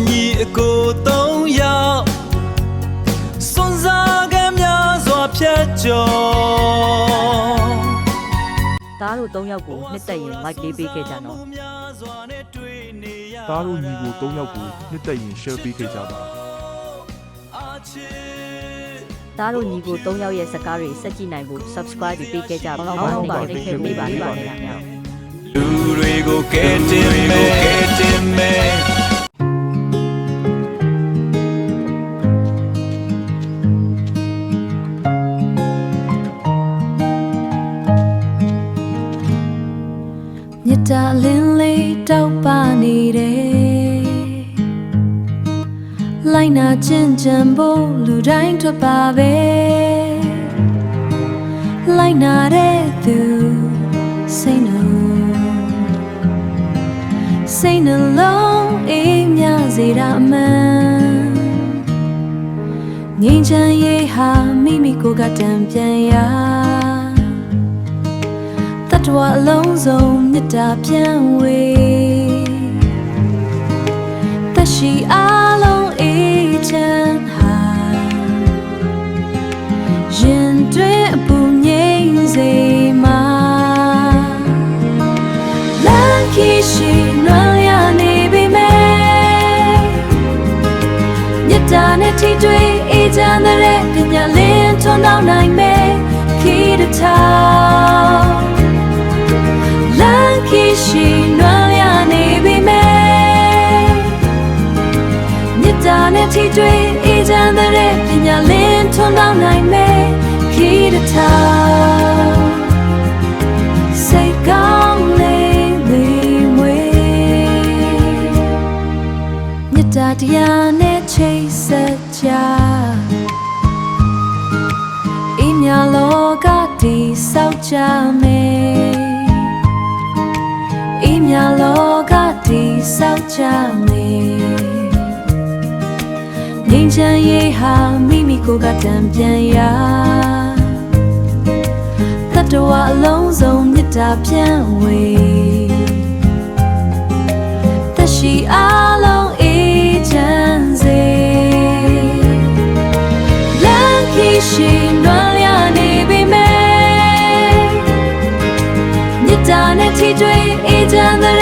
ညီအကိုသုံးယောက်စွန်စားကများစွာဖြတ်ကျော်သားတို့၃ယောက်ကိုနှစ်သက်ရင် like လေးပေးခဲ့ကြနော်သားတို့ညီကို၃ယောက်ကိုနှစ်သက်ရင် share ပေးခဲ့ကြပါသားတို့ညီကို၃ယောက်ရဲ့စကားတွေစက်ကြည့်နိုင်ဖို့ subscribe ပေးခဲ့ကြပါဦး။ဟုတ်ပါဘူးခင်ဗျာ။လူတွေကိုကဲတင်မယ်မြတ်တာလင်းလေးတောက်ပါနေတယ်လိုက်နာကျင့်ကြံဖို့လူတိုင်းထွက်ပါပဲလိုက်နာတဲ့သူစိတ်နှလုံးအေးမြစေတာအမှန်ငြိမ်းချမ်းရေးဟာမိမိကိုယ်ကတံပြန်ရာတတ္တဝါအလုံးစုံမြတ်တာပြန်ဝေသက်ရှိအားလုံးအေးချမ်းဟာရင်တွင်အပူငြိမ်းစေမှာလမ်းခီးရှိနွမ်းရနေပြီမယ်မြတ်တာနဲ့ထိတွေ့အေးချမ်းတဲ့ပညာလင်းထွန်းတောင်းနိုင်မယ်ခီးတစ်ထောင်ခီးရှိနွမ်းရနေပြီမယ်မြတ်တာနဲ့ထိတွေ့အေးချမ်းတဲ့ပညာလင်းထွန်းတောင်းနိုင်မယ်ခီးတစ်ထောင်စိတ်ကောင်းလေးလေးမွေမြတ်တာတရားနဲ့ချိတ်ဆက်ကြအေးမြလောကတည်ဆောက်ကြမယ်မြတ်လောကတည်ဆောက်ကြမယ်ငြိမ်းချမ်းရေးဟာမိမိကိုယ်ကတံပြန်ရာတတ္တဝါအလုံးစုံမြတ်တာပြန်ဝေသက်ရှိအားလုံးအေးချမ်းစေလမ်းခီးရှိနွမ်းလျနေပြီမယ်မြတ်တာနဲ့ထိတွေ့အေးချမ်းတဲ့